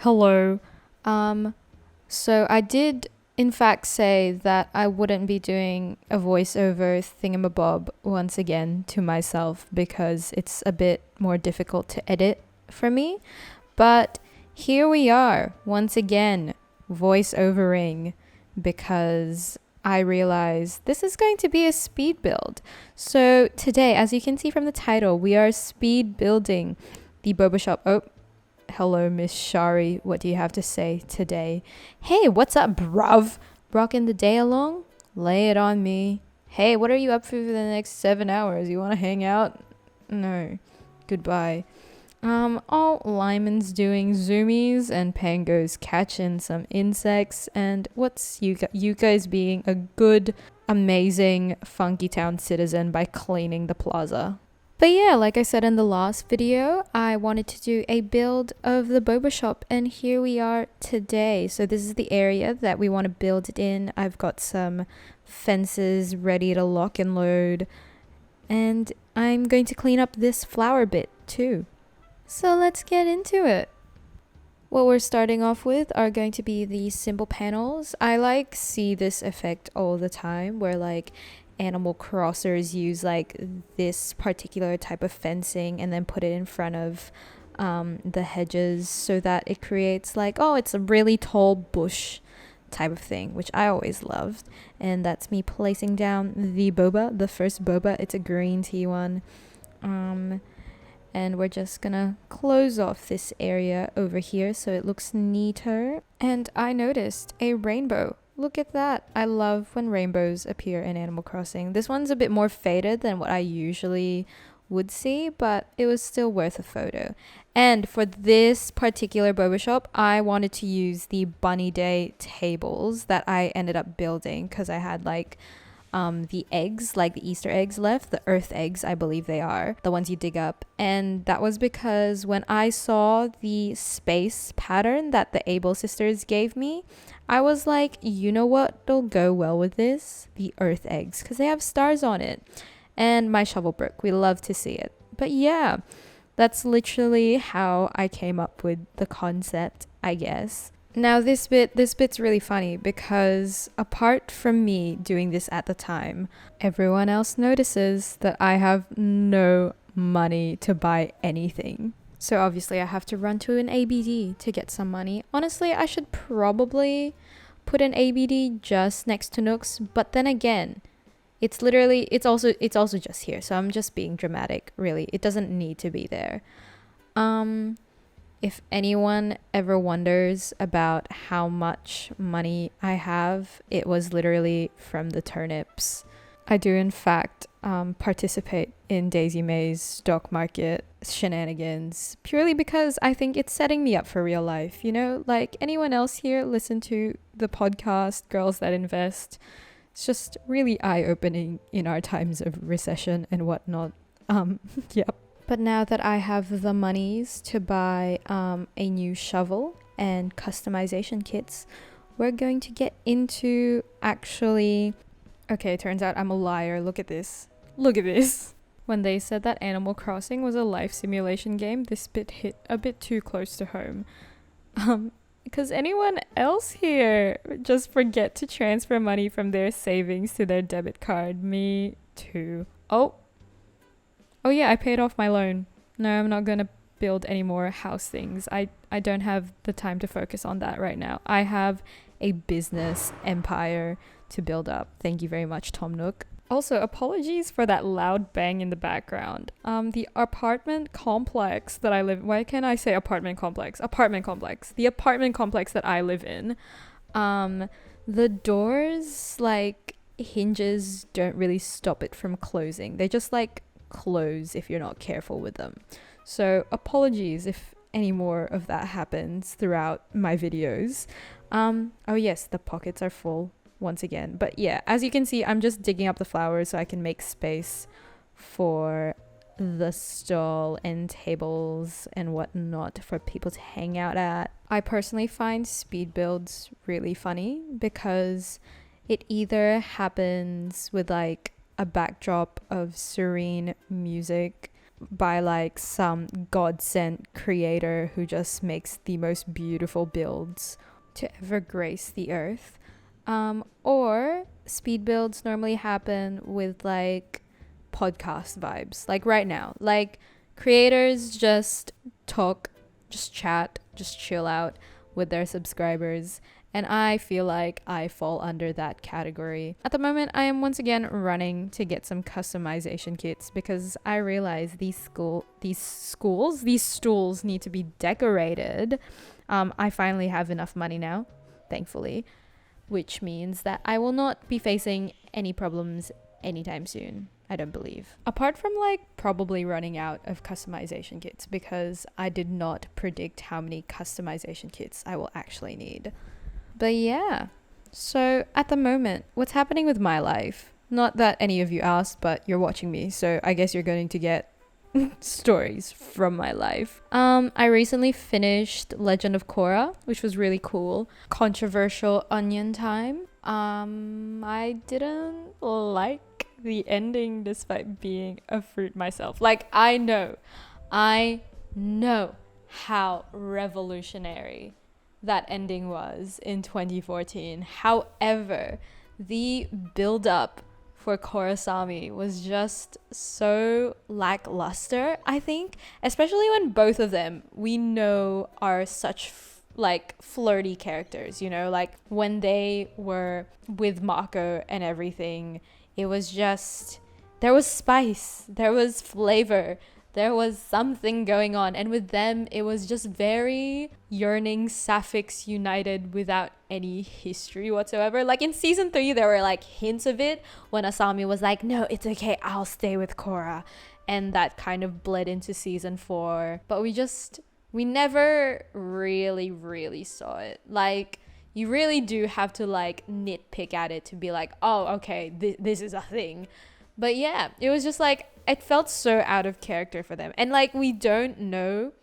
Hello. Um, so I did in fact say that I wouldn't be doing a voiceover thingamabob once again to myself because it's a bit more difficult to edit for me. But here we are once again voiceovering because I realized this is going to be a speed build. So today, as you can see from the title, we are speed building the boba shop. Oh, hello, Miss Shari. What do you have to say today? Hey, what's up, bruv? Rocking the day along? Lay it on me. Hey, what are you up for the next 7 hours? You want to hang out? No. Goodbye. All Lyman's doing zoomies and Pango's catching some insects, and what's you guys being a good, amazing Funky Town citizen by cleaning the plaza. But yeah, like I said in the last video, I wanted to do a build of the boba shop, and here we are today. So this is the area that we want to build it in. I've got some fences ready to lock and load, and I'm going to clean up this flower bit too. So let's get into it. What we're starting off with are going to be the simple panels. I see this effect all the time where Animal Crossers use this particular type of fencing and then put it in front of the hedges so that it creates it's a really tall bush type of thing, which I always loved. And that's me placing down the boba, the first boba. It's a green tea one. And we're just gonna close off this area over here so it looks neater. And I noticed a rainbow. Look at that. I love when rainbows appear in Animal Crossing. This one's a bit more faded than what I usually would see, but it was still worth a photo. And for this particular boba shop, I wanted to use the Bunny Day tables that I ended up building because I had the eggs, the Easter eggs left, the earth eggs, I believe they are, the ones you dig up. And that was because when I saw the space pattern that the Able sisters gave me, I was like, you know what'll go well with this? The earth eggs, because they have stars on it. And my shovel broke. We love to see it. But yeah, that's literally how I came up with the concept, I guess. Now this bit's really funny because apart from me doing this at the time, everyone else notices that I have no money to buy anything. So obviously I have to run to an ABD to get some money. Honestly, I should probably put an ABD just next to Nook's, but then again, it's also just here. So I'm just being dramatic, really. It doesn't need to be there. If anyone ever wonders about how much money I have, it was literally from the turnips. I do, in fact, participate in Daisy May's stock market shenanigans purely because I think it's setting me up for real life. You know, like anyone else here listen to the podcast, Girls That Invest. It's just really eye-opening in our times of recession and whatnot. Yep. But now that I have the monies to buy a new shovel and customization kits, we're going to get into actually... Okay, turns out I'm a liar. Look at this. Look at this. When they said that Animal Crossing was a life simulation game, this bit hit a bit too close to home. Because anyone else here just forget to transfer money from their savings to their debit card? Me too. Oh yeah, I paid off my loan. No, I'm not going to build any more house things. I don't have the time to focus on that right now. I have a business empire to build up. Thank you very much, Tom Nook. Also, apologies for that loud bang in the background. The apartment complex that I live... Why can't I say apartment complex? Apartment complex. The apartment complex that I live in. The doors, hinges don't really stop it from closing. They just, close if you're not careful with them. So apologies if any more of that happens throughout my videos. Oh yes, the pockets are full once again. But yeah, as you can see, I'm just digging up the flowers so I can make space for the stall and tables and whatnot for people to hang out at. I personally find speed builds really funny because it either happens with a backdrop of serene music by like some god-sent creator who just makes the most beautiful builds to ever grace the earth. Or speed builds normally happen with like podcast vibes, like right now. Like creators just talk, just chat, just chill out with their subscribers. And I feel like I fall under that category. At the moment, I am once again running to get some customization kits because I realize these stools need to be decorated. I finally have enough money now, thankfully, which means that I will not be facing any problems anytime soon. I don't believe. Apart from like probably running out of customization kits because I did not predict how many customization kits I will actually need. But yeah, so at the moment, what's happening with my life? Not that any of you asked, but you're watching me, so I guess you're going to get stories from my life. I recently finished Legend of Korra, which was really cool. Controversial onion time. I didn't like the ending despite being a fruit myself. Like, I know how revolutionary that ending was in 2014. However, the build up for Korrasami was just so lackluster, I think, especially when both of them we know are such like flirty characters, you know, like when they were with Mako and everything, it was just, there was spice, there was flavor, there was something going on. And with them, it was just very yearning sapphics united without any history whatsoever. Like in season 3, there were like hints of it when Asami was like, no, it's okay, I'll stay with Korra. And that kind of bled into season 4. But we never really saw it. Like, you really do have to like nitpick at it to be like, oh, okay, this is a thing. But yeah, it was just like, it felt so out of character for them. And like, we don't know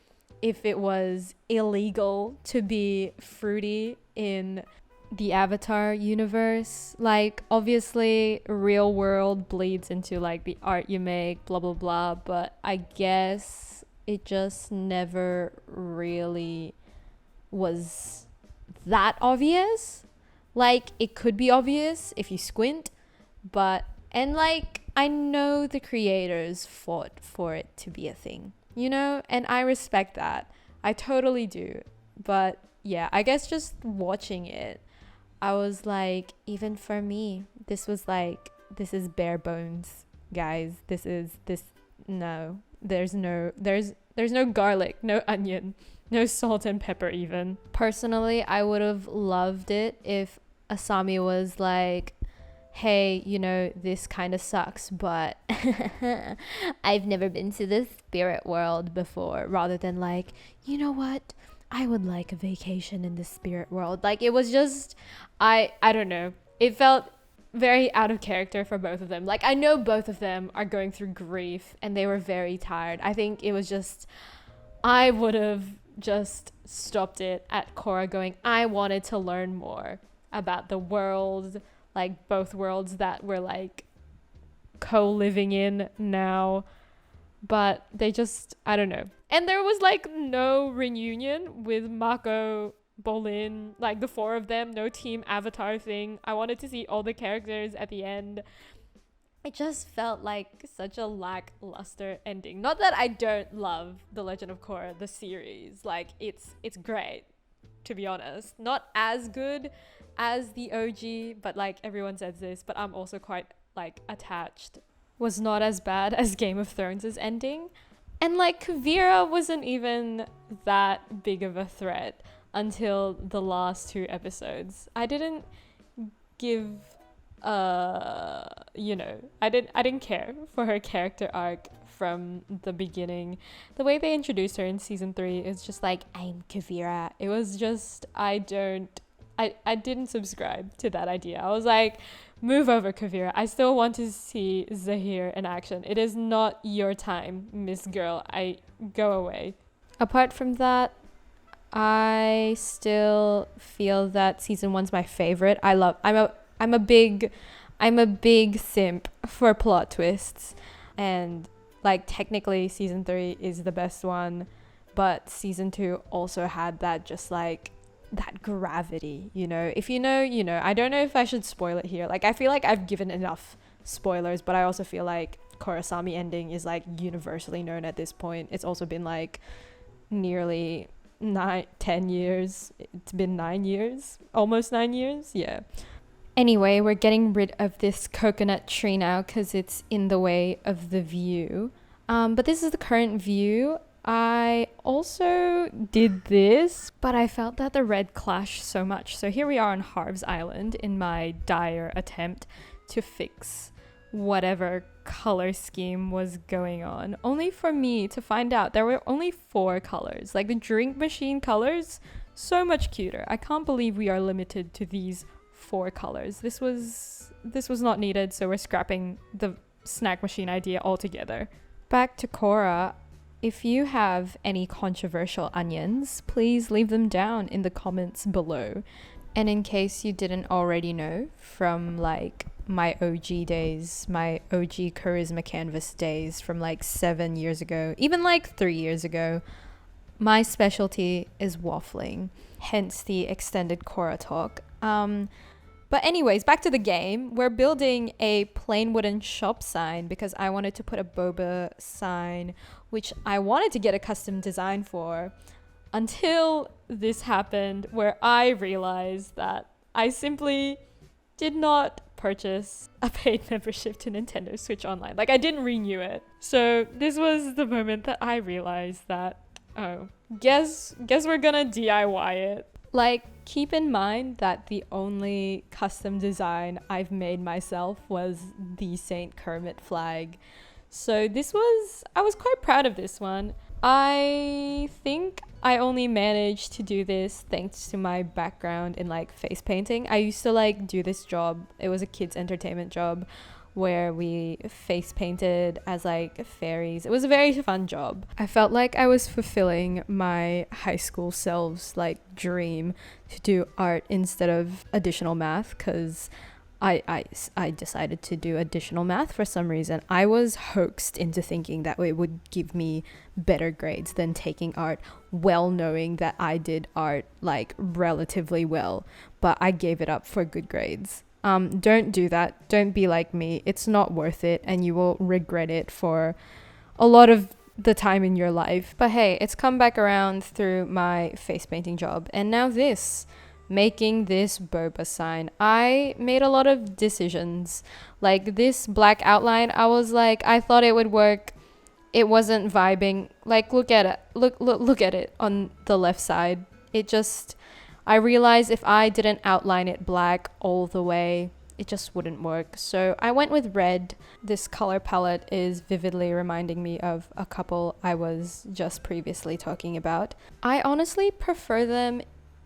if it was illegal to be fruity in the Avatar universe. Like, obviously, real world bleeds into like the art you make, blah, blah, blah. But I guess it just never really was that obvious. Like, it could be obvious if you squint, but, and like, I know the creators fought for it to be a thing, you know, and I respect that. I totally do. But yeah, I guess just watching it, I was like, even for me, this was like, this is bare bones, guys. No, there's no garlic, no onion, no salt and pepper even. Personally, I would have loved it if Asami was like, hey, you know, this kind of sucks, but I've never been to the spirit world before, rather than like, you know what, I would like a vacation in the spirit world. Like, it was just, I don't know, it felt very out of character for both of them. Like, I know both of them are going through grief and they were very tired. I think it was just, I would have just stopped it at Korra going, I wanted to learn more about the world, like both worlds that we're like co-living in now. But they just, I don't know. And there was like no reunion with Mako, Bolin, like the 4 of them, no team Avatar thing. I wanted to see all the characters at the end. It just felt like such a lackluster ending. Not that I don't love The Legend of Korra, the series. Like, it's great, to be honest. Not as good as the OG, but like everyone says this, but I'm also quite like attached. Was not as bad as Game of Thrones' ending. And like Kuvira wasn't even that big of a threat until the last 2 episodes. I didn't give you know, I didn't care for her character arc from the beginning. The way they introduced her in season 3 is just like, I'm Kuvira. It was just, I didn't subscribe to that idea. I was like, move over, Kuvira. I still want to see Zahir in action. It is not your time, Miss Girl. Go away. Apart from that, I still feel that season 1's my favorite. I'm a big simp for plot twists, and Like technically season 3 is the best one, but season 2 also had that just like that gravity, you know. If you know, you know. I don't know if I should spoil it here. Like I feel like I've given enough spoilers, but I also feel like Korasami ending is like universally known at this point. It's also been like nearly 10 years. It's been 9 years, almost 9 years. Yeah. Anyway, we're getting rid of this coconut tree now because it's in the way of the view. But this is the current view. I also did this, but I felt that the red clashed so much. So here we are on Harv's Island in my dire attempt to fix whatever color scheme was going on. Only for me to find out there were only 4 colors. Like the drink machine colors, so much cuter. I can't believe we are limited to these 4 colors. This was not needed, so we're scrapping the snack machine idea altogether. Back to Korra. If you have any controversial onions, please leave them down in the comments below. And in case you didn't already know, from like my OG days, my OG Charisma Canvas days from like 7 years ago, even like 3 years ago, my specialty is waffling, hence the extended Korra talk. But anyways, back to the game. We're building a plain wooden shop sign because I wanted to put a boba sign, which I wanted to get a custom design for, until this happened where I realized that I simply did not purchase a paid membership to Nintendo Switch Online. Like I didn't renew it. So this was the moment that I realized that, oh, guess we're gonna DIY it. Like, keep in mind that the only custom design I've made myself was the Saint Kermit flag. So I was quite proud of this one. I think I only managed to do this thanks to my background in like face painting. I used to like do this job. It was a kids entertainment job where we face painted as like fairies. It was a very fun job. I felt like I was fulfilling my high school self's like dream to do art instead of additional math, because I decided to do additional math for some reason. I was hoaxed into thinking that it would give me better grades than taking art, well knowing that I did art like relatively well, but I gave it up for good grades. Don't do that. Don't be like me. It's not worth it, and you will regret it for a lot of the time in your life. But hey, it's come back around through my face painting job, and now making this boba sign. I made a lot of decisions. Like this black outline, I was like, I thought it would work. It wasn't vibing. Like look at it. Look at it on the left side. I realized if I didn't outline it black all the way, it just wouldn't work. So I went with red. This color palette is vividly reminding me of a couple I was just previously talking about. I honestly prefer them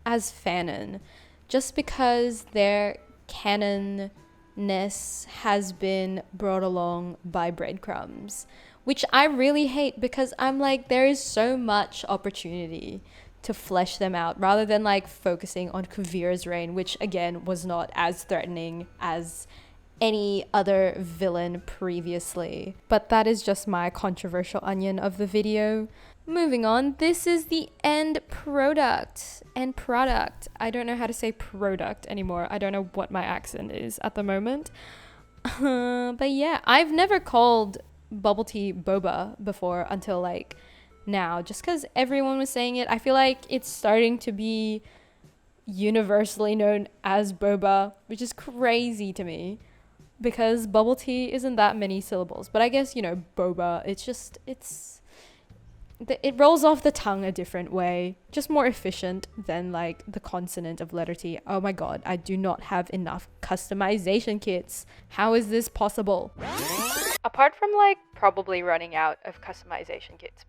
as fanon, just because their canonness has been brought along by breadcrumbs, which I really hate, because I'm like, there is so much opportunity to flesh them out rather than like focusing on Kuvira's reign, which again was not as threatening as any other villain previously. But that is just my controversial onion of the video. Moving on, this is the end product. I don't know how to say product anymore. I don't know what my accent is at the moment. But yeah, I've never called bubble tea boba before until like now, just because everyone was saying it. I feel like it's starting to be universally known as boba, which is crazy to me because bubble tea isn't that many syllables. But I guess, you know, boba, it rolls off the tongue a different way, just more efficient than like the consonant of letter T. Oh my god, I do not have enough customization kits. How is this possible? Apart from like probably running out of customization kits.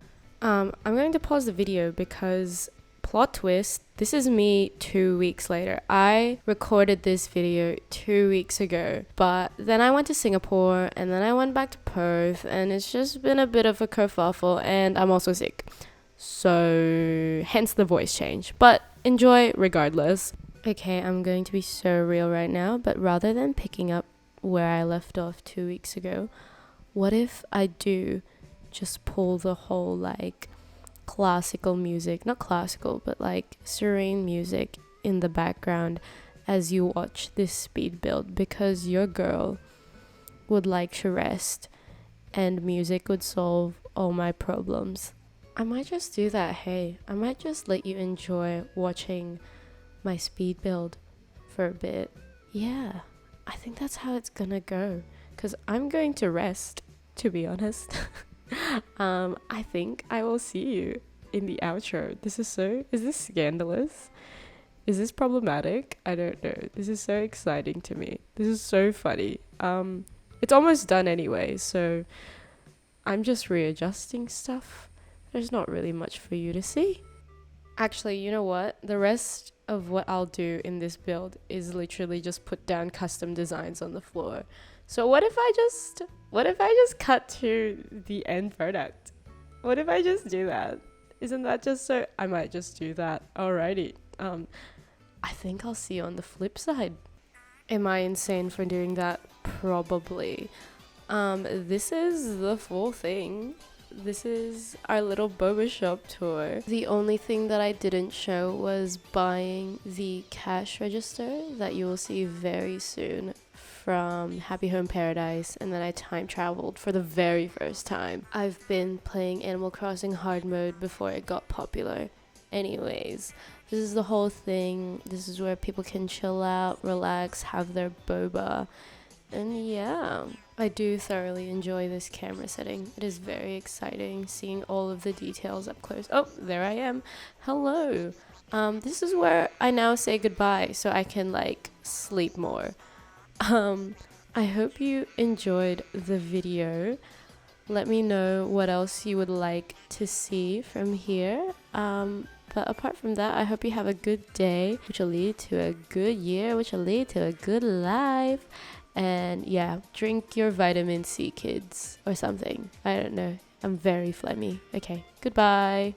I'm going to pause the video because, plot twist, this is me 2 weeks later. I recorded this video 2 weeks ago, but then I went to Singapore and then I went back to Perth, and it's just been a bit of a kerfuffle, and I'm also sick. So, hence the voice change, but enjoy regardless. Okay, I'm going to be so real right now, but rather than picking up where I left off 2 weeks ago, what if I do just pull the whole like classical music, not classical, but like serene music in the background as you watch this speed build, because your girl would like to rest and music would solve all my problems. I might just do that. Hey, I might just let you enjoy watching my speed build for a bit. Yeah, I think that's how it's gonna go, because I'm going to rest, to be honest. I think I will see you in the outro. Is this scandalous? Is this problematic? I don't know. This is so exciting to me. This is so funny. It's almost done anyway, so I'm just readjusting stuff. There's not really much for you to see. Actually, you know what? The rest of what I'll do in this build is literally just put down custom designs on the floor. So what if I just cut to the end product? What if I just do that? Isn't that just so? I might just do that. Alrighty. I think I'll see you on the flip side. Am I insane for doing that? Probably. This is the full thing. This is our little boba shop tour. The only thing that I didn't show was buying the cash register that you will see very soon from Happy Home Paradise, and then I time traveled for the very first time. I've been playing Animal Crossing hard mode before it got popular. Anyways, this is the whole thing. This is where people can chill out, relax, have their boba. And yeah, I do thoroughly enjoy this camera setting. It is very exciting seeing all of the details up close. Oh, there I am. Hello. This is where I now say goodbye so I can like sleep more. I hope you enjoyed the video. Let me know what else you would like to see from here. But apart from that, I hope you have a good day, which will lead to a good year, which will lead to a good life. And yeah, drink your vitamin C, kids, or something. I don't know. I'm very phlegmy. Okay, goodbye.